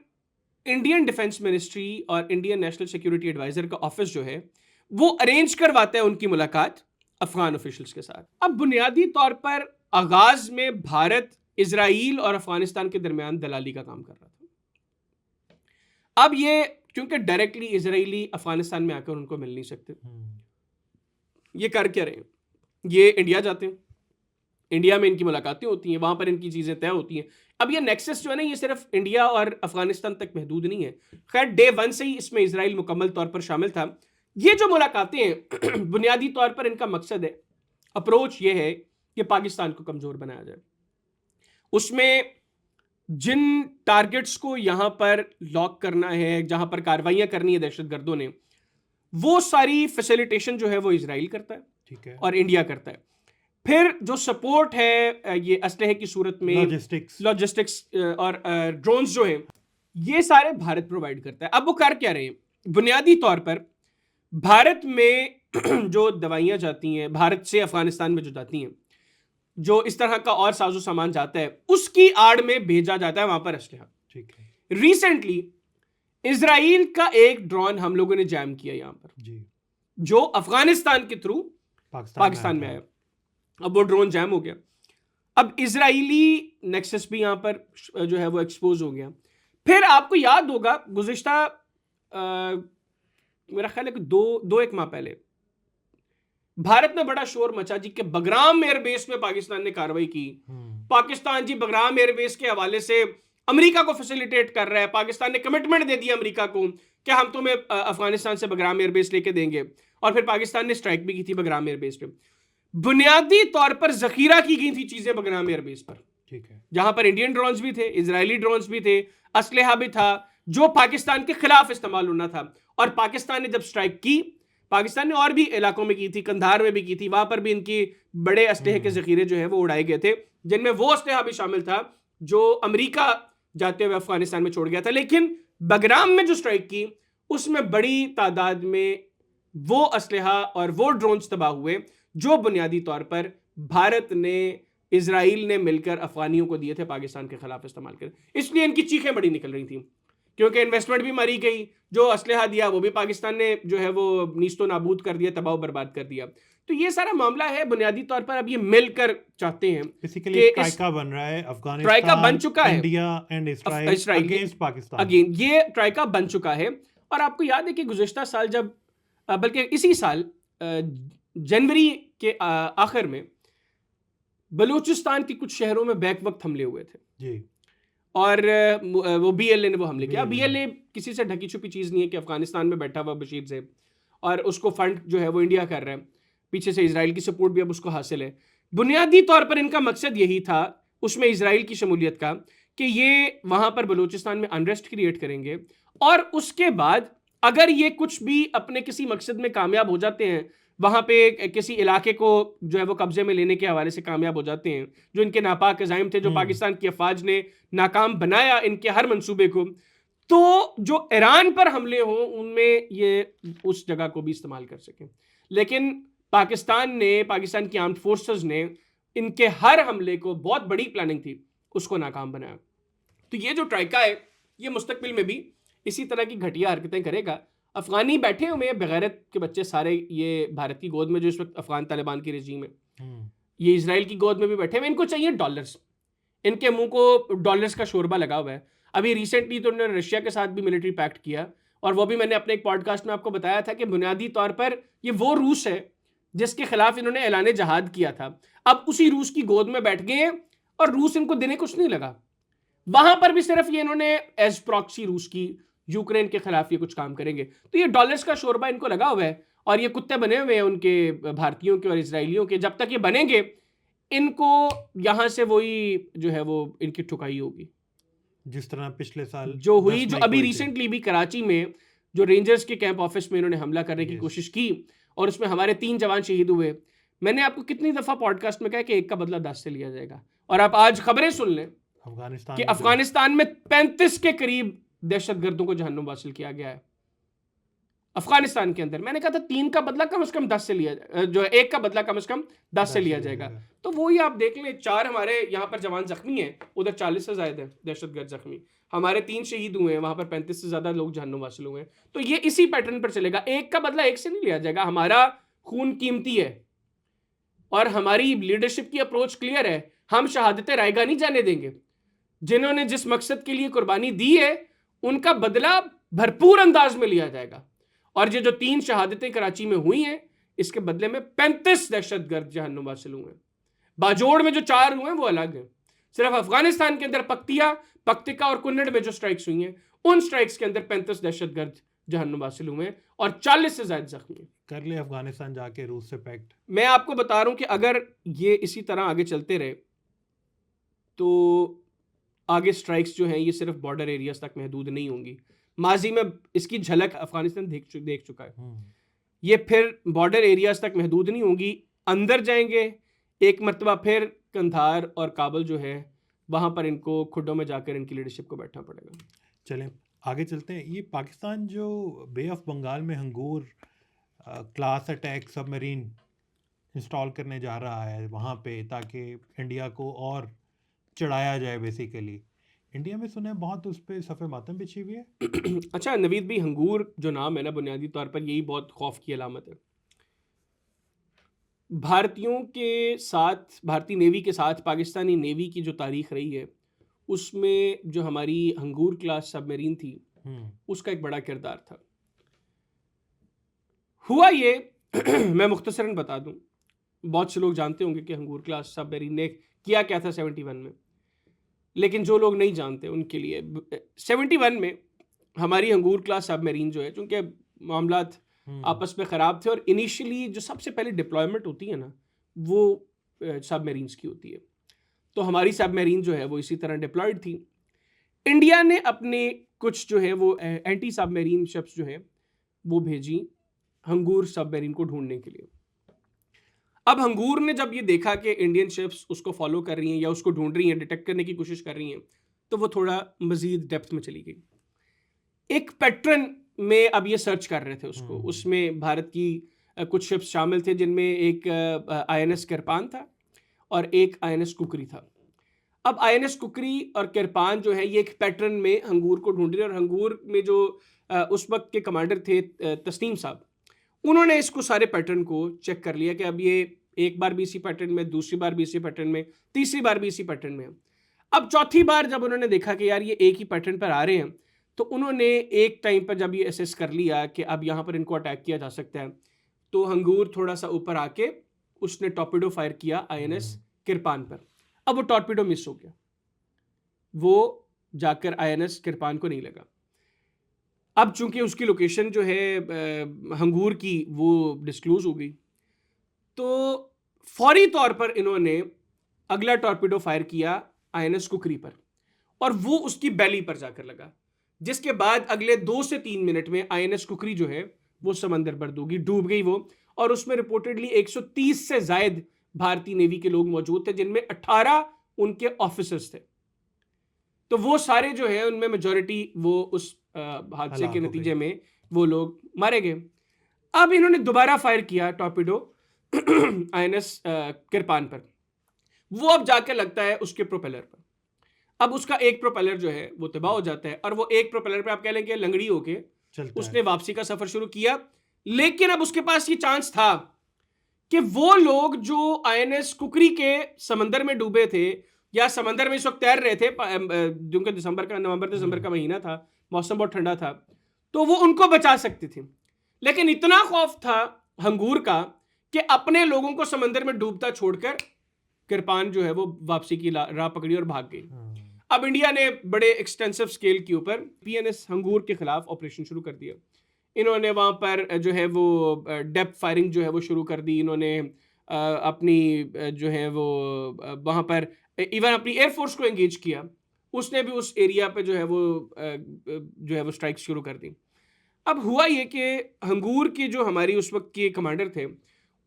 इंडियन डिफेंस मिनिस्ट्री और इंडियन नेशनल सिक्योरिटी एडवाइजर का ऑफिस जो है वो अरेंज करवाता है उनकी मुलाकात अफगान ऑफिशियल्स के साथ। अब बुनियादी तौर पर आगाज में भारत इजराइल और अफगानिस्तान के दरमियान दलाली का काम कर रहा था। अब ये क्योंकि डायरेक्टली इजरायली अफगानिस्तान में आकर उनको मिल नहीं सकते, ये कर क्या रहे हैं, ये इंडिया जाते हैं, इंडिया में इनकी मुलाकातें होती हैं, वहां पर इनकी चीजें तय होती हैं। अब ये नेक्सस जो है ना, ये सिर्फ इंडिया और अफगानिस्तान तक महदूद नहीं है। खैर डे 1 से ही इसमें इजराइल मुकम्मल तौर पर शामिल था। ये जो मुलाकातें हैं बुनियादी तौर पर इनका मकसद है, अप्रोच ये है कि पाकिस्तान को कमजोर बनाया जाए। उसमें जिन टारगेट्स को यहां पर लॉक करना है, जहां पर कार्रवाइयां करनी है दहशतगर्दों ने, वो सारी फैसिलिटेशन जो है वो इजराइल करता है, ठीक है, और इंडिया करता है। फिर जो सपोर्ट है ये असलहे की सूरत में, लॉजिस्टिक्स और ड्रोन्स जो हैं, ये सारे भारत प्रोवाइड करता है। अब वो कर क्या रहे हैं, बुनियादी तौर पर भारत में जो दवाइयां जाती हैं, भारत से अफगानिस्तान में जो जाती हैं, जो इस तरह का और साजो सामान जाता है, उसकी आड़ में भेजा जाता है वहां पर असलहा। ठीक है। रिसेंटली इजराइल का एक ड्रोन हम लोगों ने जैम किया यहां पर जी, जो अफगानिस्तान के थ्रू पाकिस्तान में आया। अब वो ड्रोन जैम हो गया। अब इजराइली नेक्सस भी यहां पर जो है वो एक्सपोज हो गया। फिर आपको याद होगा गुज़िश्ता मेरा ख्याल है कि दो एक माह पहले भारत में बड़ा शोर मचा जी कि बगराम एयरबेस में पाकिस्तान ने कार्रवाई की। पाकिस्तान जी बगराम एयरबेस के हवाले से अमेरिका को फैसिलिटेट कर रहा है। पाकिस्तान ने कमिटमेंट दे दिया अमेरिका को कि हम तुम्हें अफगानिस्तान से बगराम एयरबेस लेके देंगे, और फिर पाकिस्तान ने स्ट्राइक भी की थी बगराम एयरबेस पे। बुनियादी तौर पर जखीरा की गई थी चीजें बगराम एयरबेस पर, ठीक है, जहां पर इंडियन ड्रोन्स भी थे, इजरायली ड्रोन्स भी थे, असलहा भी था जो पाकिस्तान के खिलाफ इस्तेमाल होना था। और पाकिस्तान ने जब स्ट्राइक की, पाकिस्तान ने और भी इलाकों में की थी, कंधार में भी की थी, वहां पर भी इनकी बड़े असलहे के जखीरे जो है वो उड़ाए गए थे, जिनमें वो असलहा भी शामिल था जो अमेरिका जाते हुए अफगानिस्तान में छोड़ गया था। लेकिन बगराम में जो स्ट्राइक की उसमें बड़ी तादाद में वो असलहा और वो ड्रोन्स तबाह हुए जो बुनियादी तौर पर भारत ने, इजराइल ने मिलकर अफगानियों को दिए थे पाकिस्तान के खिलाफ इस्तेमाल कर। इसलिए इनकी चीखें बड़ी निकल रही थी, क्योंकि इन्वेस्टमेंट भी मारी गई, जो असलहा दिया वो भी पाकिस्तान ने जो है वो नीस्तो नाबूद कर दिया, तबाह बर्बाद कर दिया। तो ये सारा मामला है बुनियादी तौर पर। अब ये मिलकर चाहते हैं कि ट्राइका बन रहा है, अफगानिस्तान, ट्राइका बन चुका है, India and Israel against Pakistan again, ये ट्राइका बन चुका है। और आपको याद है कि गुज़िश्ता साल जब, बल्कि इसी साल जनवरी के आखिर में बलूचिस्तान के कुछ शहरों में बैक वक्त हमले हुए थे जी, और वो BLA ने वो हमले किया। BLA किसी से ढकी छुपी चीज़ नहीं है कि अफगानिस्तान में बैठा हुआ बशीर ज़ैब, और उसको फंड जो है वो इंडिया कर रहा है, पीछे से इजराइल की सपोर्ट भी अब उसको हासिल है। बुनियादी तौर पर इनका मकसद यही था, उसमें इजराइल की शमूलियत का, कि ये वहाँ पर बलूचिस्तान में अनरेस्ट क्रिएट करेंगे, और उसके बाद अगर ये कुछ भी अपने किसी मकसद में कामयाब हो जाते हैं, वहाँ पे किसी इलाके को जो है वो कब्जे में लेने के हवाले से कामयाब हो जाते हैं, जो इनके नापाक अज़ाइम थे, जो पाकिस्तान की अफवाज ने नाकाम बनाया इनके हर मंसूबे को, तो जो ईरान पर हमले हों उनमें ये उस जगह को भी इस्तेमाल कर सकें। लेकिन पाकिस्तान ने, पाकिस्तान की आर्म्ड फोर्सेस ने इनके हर हमले को, बहुत बड़ी प्लानिंग थी, उसको नाकाम बनाया। तो ये जो ट्राइका है ये मुस्तकबिल में भी इसी तरह की घटिया हरकतें करेगा। अफगानी बैठे हुए हैं बेगैरत के बच्चे सारे, ये भारत की गोद में जो इस वक्त अफगान तालिबान की रजीम है, ये इजराइल की गोद में भी बैठे हुए। इनको चाहिए डॉलर्स, इनके मुंह को डॉलर्स का शोरबा लगा हुआ है। अभी रिसेंटली तो उन्होंने रशिया के साथ भी मिलिट्री पैक्ट किया, और वो भी मैंने अपने एक पॉडकास्ट में आपको बताया था कि बुनियादी तौर पर ये वो रूस है जिसके खिलाफ इन्होंने ऐलान जहाद किया था। अब उसी रूस की गोद में बैठ गए हैं, और रूस इनको देने कुछ नहीं लगा। वहां पर भी सिर्फ ये इन्होंने एज प्रॉक्सी रूस की यूक्रेन के खिलाफ ये कुछ काम करेंगे। तो ये डॉलर्स का शोरबा इनको लगा हुआ है, और ये कुत्ते बने हुए हैं उनके, भारतीयों के और इजरायलियों के। जब तक ये बनेंगे, इनको यहां से वही जो है वो इनकी ठुकाई होगी, जिस तरह पिछले साल जो हुई, जो अभी रिसेंटली भी कराची में जो रेंजर्स के कैंप ऑफिस में इन्होंने हमला करने की कोशिश की, और उसमें हमारे 3 जवान शहीद हुए। मैंने आपको कितनी दफा पॉडकास्ट में कहा कि एक का बदला 10 से लिया जाएगा, और आप आज खबरें सुन लें, अफगानिस्तान कि अफगानिस्तान में 35 के करीब दहशतगर्दों को जहन्नुम वासिल किया गया है अफगानिस्तान के अंदर। मैंने कहा था 3 का बदला कम से कम 10 से लिया, जो है 1 का बदला कम से कम 10 से लिया जाएगा। तो वही आप देख लें, 4 हमारे यहाँ पर जवान जख्मी हैं, उधर 40 से ज्यादा है दहशतगर्द जख्मी, हमारे 3 शहीद हुए हैं, वहां पर 35 से ज्यादा लोग जहन्नुम वासिल हुए हैं। तो ये इसी पैटर्न पर चलेगा, 1 का बदला 1 से नहीं लिया जाएगा। हमारा खून कीमती है और हमारी लीडरशिप की अप्रोच क्लियर है, हम शहादतें रायगा नहीं जाने देंगे। जिन्होंने जिस मकसद के लिए कुर्बानी दी है उनका बदला भरपूर अंदाज में लिया जाएगा। और ये जो 3 शहादतें कराची में हुई हैं, इसके बदले में 35 दहशतगर्द जहन्नुम वासिल हुए हैं। बाजोड़ में जो 4 हुए हैं वो अलग है। सिर्फ अफगानिस्तान के अंदर पक्तिका और कुन्नड़ में जो स्ट्राइक्स हुई हैं, उन स्ट्राइक्स के अंदर 35 दहशतगर्द जहन्नुम वासिल हुए हैं और 40 से ज्यादा जख्मी। कर ले अफगानिस्तान जाके रूस से पैक्ट। मैं आपको बता रहा हूं कि अगर ये इसी तरह आगे चलते रहे तो आगे स्ट्राइक्स जो हैं ये सिर्फ बॉर्डर एरियाज तक महदूद नहीं होंगी। माजी में इसकी झलक अफगानिस्तान देख चुका है। ये फिर बॉर्डर एरियाज तक महदूद नहीं होंगी, अंदर जाएंगे, एक मरतबा फिर कंधार और काबुल जो है वहां पर इनको खुड्डों में जाकर इनकी लीडरशिप को बैठना पड़ेगा। चलें आगे चलते हैं। ये पाकिस्तान जो बे ऑफ बंगाल में हंगूर क्लास अटैक सबमरीन इंस्टॉल करने जा रहा है वहाँ पे, ताकि इंडिया को और चढ़ाया जाए बेसिकली। इंडिया में सुने बहुत उस पर सफ़े मातम बिछी हुई है। अच्छा नवीद भी, हंगूर जो नाम है ना, बुनियादी तौर पर यही बहुत खौफ की अलामत है। भारतीयों के साथ, भारतीय नेवी के साथ पाकिस्तानी नेवी की जो तारीख रही है उसमें जो हमारी हंगूर क्लास सबमरीन थी उसका एक बड़ा किरदार था। हुआ ये मैं मुख्तसरन बता दूं, बहुत से लोग जानते होंगे कि हंगूर क्लास सबमरीन ने किया क्या था 71 में, लेकिन जो लोग नहीं जानते उनके लिए 71 में हमारी हंगूर क्लास सबमरीन जो है, चूंकि मामलात आपस में ख़राब थे और इनिशियली जो सबसे पहले डिप्लॉयमेंट होती है ना वो सबमरीन्स की होती है, तो हमारी सबमरीन जो है वो इसी तरह डिप्लॉयड थी। इंडिया ने अपने कुछ जो है वो एंटी सबमरीन शिप्स जो है वो भेजी हंगूर सबमरीन को ढूंढने के लिए। अब हंगूर ने जब ये देखा कि इंडियन शिप्स उसको फॉलो कर रही हैं या उसको ढूंढ रही हैं, डिटेक्ट करने की कोशिश कर रही हैं, तो वो थोड़ा मजीद डेप्थ में चली गई। एक पैटर्न में अब ये सर्च कर रहे थे उसको, उसमें भारत की कुछ शिप्स शामिल थे जिनमें एक INS किरपान था और एक INS कुकरी था। अब INS कुकरी और किरपान जो है ये एक पैटर्न में हंगूर को ढूंढ रहे, और हंगूर में जो उस वक्त के कमांडर थे तस्नीम साहब, उन्होंने इसको सारे पैटर्न को चेक कर लिया कि अब ये एक बार भी इसी पैटर्न में, दूसरी बार भी इसी पैटर्न में, तीसरी बार भी इसी पैटर्न में। अब चौथी बार जब उन्होंने देखा कि यार ये एक ही पैटर्न पर आ रहे हैं, तो उन्होंने एक टाइम पर जब ये असेस कर लिया कि अब यहाँ पर इनको अटैक किया जा सकता है, तो हंगूर थोड़ा सा ऊपर आके उसने टॉर्पीडो फायर किया INS किरपान पर। अब वो टॉर्पीडो मिस हो गया, वो जाकर INS किरपान को नहीं लगा। अब चूंकि उसकी लोकेशन जो है हंगूर की वो डिस्क्लोज हो गई, तो फौरी तौर पर इन्होंने अगला टॉर्पीडो फायर किया INS कुकरी पर और वो उसकी बैली पर जाकर लगा, जिसके बाद अगले 2 से 3 मिनट में INS कुकरी जो है वो समंदर पर डूब गई वो, और उसमें रिपोर्टेडली 130 से ज्यादा भारतीय नेवी के लोग मौजूद थे, जिनमें 18 उनके ऑफिसर्स थे। तो वो सारे जो है उनमें मेजॉरिटी वो उस हादसे के नतीजे में वो लोग मारे गए। अब इन्होंने दोबारा फायर किया टॉर्पीडो INS किरपान पर, वो अब जाके लगता है उसके प्रोपेलर पर। अब उसका एक प्रोपेलर जो है वो तबाह हो जाता है, और वो एक प्रोपेलर पे आप कह लेंगे लंगड़ी होके उसने वापसी का सफर शुरू किया। लेकिन अब उसके पास ये चांस था कि वो लोग जो INS कुकरी के समंदर में डूबे थे या समंदर में इस वक्त तैर रहे थे, क्योंकि नवंबर दिसंबर का महीना था, मौसम बहुत ठंडा था, तो वो उनको बचा सकती थी। लेकिन इतना खौफ था हंगूर का कि अपने लोगों को समंदर में डूबता छोड़कर किरपान जो है वो वापसी की राह पकड़ी और भाग गई। अब इंडिया ने बड़े एक्सटेंसिव स्केल के ऊपर PNS हंगूर के खिलाफ ऑपरेशन शुरू कर दिया। इन्होंने वहाँ पर जो है वो डेप्थ फायरिंग जो है वो शुरू कर दी। इन्होंने अपनी जो है वो वहाँ पर इवन अपनी एयरफोर्स को एंगेज किया, उसने भी उस एरिया पे जो है वो स्ट्राइक्स शुरू कर दी। अब हुआ ये कि हंगूर के जो हमारी उस वक्त के कमांडर थे,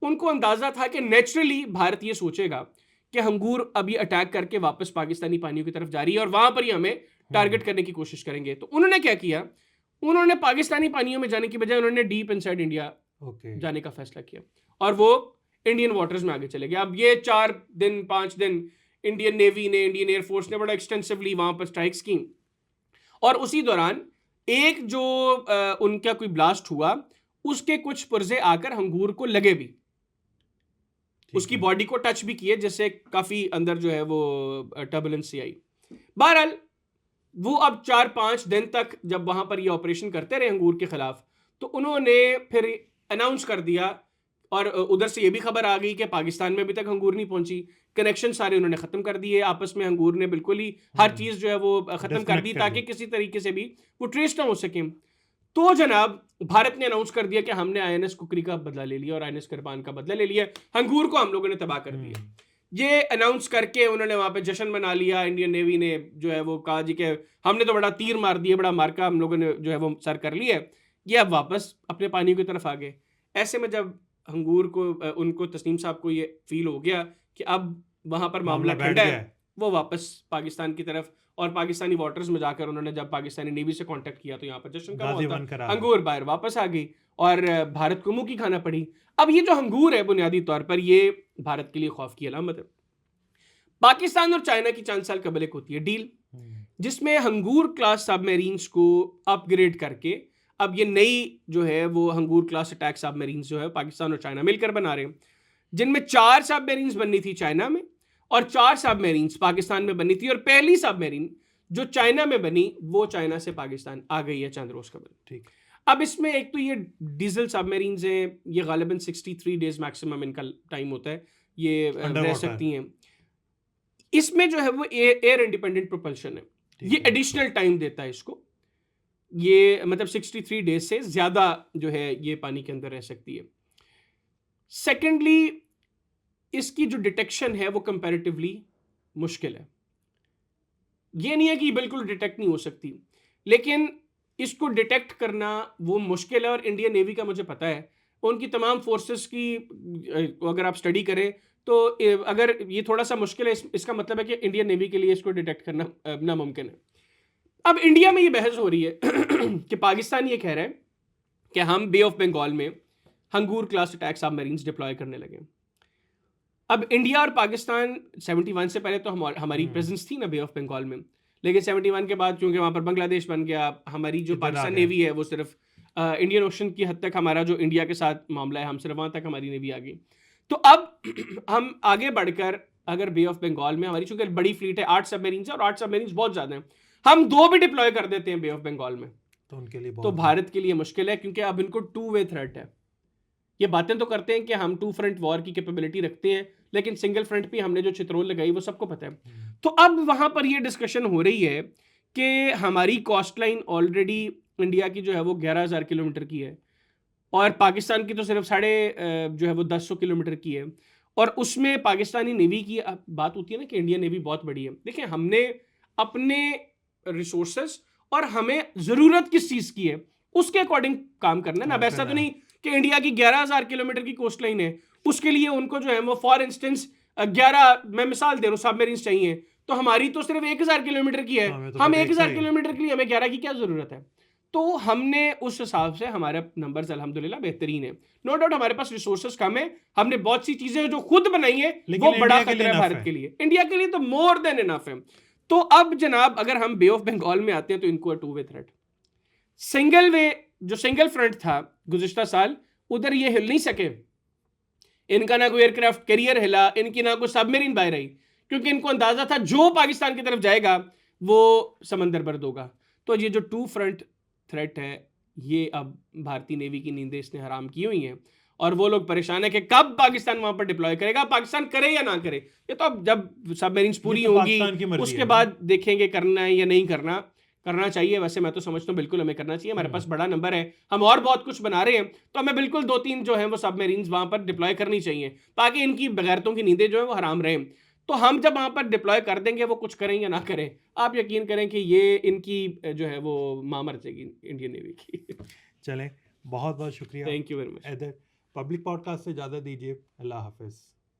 उनको अंदाज़ा था कि नेचुरली भारत ये सोचेगा कि हंगूर अभी अटैक करके वापस पाकिस्तानी पानियों की तरफ जा रही है और वहां पर ही हमें टारगेट करने की कोशिश करेंगे। तो उन्होंने क्या किया, उन्होंने पाकिस्तानी पानियों में जाने की बजाय उन्होंने डीप इनसाइड इंडिया जाने का फैसला किया और वो इंडियन वाटर्स में आगे चले गए। अब ये 4-5 दिन इंडियन नेवी ने, इंडियन एयरफोर्स ने बड़ा एक्सटेंसिवली वहां पर स्ट्राइक्स की और उसी दौरान एक जो उनका कोई ब्लास्ट हुआ उसके कुछ पुर्जे आकर हंगूर को लगे भी, उसकी बॉडी को टच भी किए, जिससे काफी अंदर जो है वो टर्बुलेंस आई। बहरहाल वो अब 4-5 दिन तक जब वहां पर ये ऑपरेशन करते रहे हंगूर के खिलाफ, तो उन्होंने फिर अनाउंस कर दिया और उधर से ये भी खबर आ गई कि पाकिस्तान में अभी तक हंगूर नहीं पहुंची, कनेक्शन सारे उन्होंने खत्म कर दिए आपस में, हंगूर ने बिल्कुल ही हर चीज जो है वो खत्म कर दी ताकि किसी तरीके से भी वो ट्रेस ना हो सके। तो जनाब भारत ने अनाउंस कर दिया कि हमने आईएनएस कुकरी का बदला ले लिया और आईएनएस किरपान का बदला ले लिया, हंगूर को हम लोगों ने तबाह कर दिया। ये अनाउंस करके उन्होंने वहां पे जश्न मना लिया, इंडियन नेवी ने जो है वो कहा जी कि हमने तो बड़ा तीर मार दिया, बड़ा मार्का हम लोगों ने जो है वो सर कर लिया, ये अब वापस अपने पानियों की तरफ आ गए। ऐसे में जब हंगूर को उनको तस्नीम साहब को ये फील हो गया कि अब वहां पर मामला ठंडा है, वो वापस पाकिस्तान की तरफ और पाकिस्तानी वाटर्स में जाकर उन्होंने जब पाकिस्तानी नेवी से कांटेक्ट किया तो यहाँ पर जश्न का मौका, हंगूर बाहर वापस आ गई और भारत को मुंह की खाना पड़ी। अब ये जो हंगूर है बुनियादी तौर पर ये भारत के लिए खौफ की अलामत है। पाकिस्तान और चाइना की 4 साल कबल एक होती है डील, जिसमें हंगूर क्लास सबमरीन्स को अपग्रेड करके अब ये नई जो है वो हंगूर क्लास अटैक सबमरीन्स जो है पाकिस्तान और चाइना मिलकर बना रहे हैं, जिनमें 4 सबमरीन्स बननी थी चाइना में और 4 सबमरीन्स पाकिस्तान में बनी थी, और पहली सबमरीन जो चाइना में बनी वो चाइना से पाकिस्तान आ गई है चंद रोज कबल। ठीक, अब इसमें एक तो ये डीजल सबमरीन्स हैं, ये गालिबन 63 डेज मैक्सिमम इनका टाइम होता है, ये रह सकती हैं। इसमें जो है वो एयर इंडिपेंडेंट प्रोपल्शन है, ये एडिशनल टाइम देता है इसको, ये मतलब 63 डेज से ज्यादा जो है ये पानी के अंदर रह सकती है। सेकेंडली इसकी जो डिटेक्शन है वो कंपैरेटिवली मुश्किल है, ये नहीं है कि बिल्कुल डिटेक्ट नहीं हो सकती, लेकिन इसको डिटेक्ट करना वो मुश्किल है। और इंडियन नेवी का मुझे पता है उनकी तमाम फोर्सेस की अगर आप स्टडी करें तो अगर ये थोड़ा सा मुश्किल है इसका मतलब है कि इंडियन नेवी के लिए इसको डिटेक्ट करना नामुमकिन है। अब इंडिया में ये बहस हो रही है कि पाकिस्तान ये कह रहा है कि हम बे ऑफ बंगाल में हंगूर क्लास अटैक सबमरीन्स डिप्लॉय करने लगे। अब इंडिया और पाकिस्तान 71 से पहले तो हमारी प्रेजेंस थी ना बे ऑफ बंगाल में, लेकिन 71 के बाद चूंकि वहां पर बांग्लादेश बन गया, हमारी जो पाकिस्तान नेवी है वो सिर्फ इंडियन ओशन की हद तक, हमारा जो इंडिया के साथ मामला है हम सिर्फ वहां तक हमारी नेवी आ गई। तो अब हम आगे बढ़कर अगर बे ऑफ बंगाल में हमारी चूंकि बड़ी फ्लीट है, 8 सबमरीन्स है और 8 सबमरीन्स बहुत ज्यादा है, हम 2 भी डिप्लॉय कर देते हैं बे ऑफ बंगाल में तो उनके लिए तो भारत के लिए मुश्किल है, क्योंकि अब इनको 2 वे थ्रेट है। ये बातें तो करते हैं कि हम 2 फ्रंट वॉर की कैपेबिलिटी रखते हैं, लेकिन सिंगल फ्रंट पे हमने जो चित्रोल लगाई वो सबको पता है। तो अब वहां पर ये डिस्कशन हो रही है कि हमारी कॉस्ट लाइन ऑलरेडी इंडिया की जो है वो 11,000 किलोमीटर की है और पाकिस्तान की तो सिर्फ जो है वो 100 किलोमीटर की है, और उसमें पाकिस्तानी नेवी की बात होती है ना कि इंडियन नेवी बहुत बड़ी है। देखिए हमने अपने रिसोर्सेस और हमें जरूरत किस चीज की है उसके अकॉर्डिंग काम करना है ना। अब ऐसा तो नहीं कि इंडिया की 11,000 किलोमीटर की कोस्ट लाइन है, उसके लिए उनको जो है वो फॉर इंस्टेंस 11, मैं मिसाल दे रहा हूँ, सबमरीन्स चाहिए, तो हमारी तो सिर्फ 1,000 किलोमीटर की है, हम 1,000 किलोमीटर के लिए हमें 11 की क्या जरूरत है। तो हमने उस हिसाब से हमारे नंबर्स अल्हम्दुलिल्लाह बेहतरीन है। नो डाउट हमारे पास रिसोर्सेज कम है, हमने बहुत सी चीजें जो खुद बनाई है वो बड़ा खतरा है भारत के लिए, इंडिया के लिए तो मोर देन इनफ है। तो अब जनाब अगर हम बे ऑफ बंगाल में आते हैं तो इनको 2 वे थ्रेट, सिंगल वे जो सिंगल फ्रंट था गुज़िश्ता साल उधर ये हिल नहीं सके, इनका ना कोई एयरक्राफ्ट कैरियर हिला, इनकी ना कोई सबमरीन बाहर आई, क्योंकि इनको अंदाजा था जो पाकिस्तान की तरफ जाएगा वो समंदर बर्द होगा। तो ये जो 2 फ्रंट थ्रेट है ये अब भारतीय नेवी की नींदें इसने हराम की हुई हैं और वो लोग परेशान है कि कब पाकिस्तान वहां पर डिप्लॉय करेगा, पाकिस्तान करे या ना करे। ये तो अब जब सबमरीन्स पूरी होंगी उसके बाद देखेंगे करना है या नहीं करना चाहिए। वैसे मैं तो समझता हूँ बिल्कुल हमें करना चाहिए, हमारे पास बड़ा नंबर है, हम और बहुत कुछ बना रहे हैं, तो हमें बिल्कुल 2-3 जो है वो सबमरीन्स वहां पर डिप्लॉय करनी चाहिए ताकि इनकी बगैरतों की नींदें जो है वो हराम रहें। तो हम जब वहां पर डिप्लॉय कर देंगे वो कुछ करें या ना करें, आप यकीन करें कि ये इनकी जो है वो मां मर जाएगी इंडियन नेवी की। चलें, बहुत बहुत शुक्रिया, thank you very much. Public podcast से इजाज़त दीजिए, अल्लाह हाफिज़।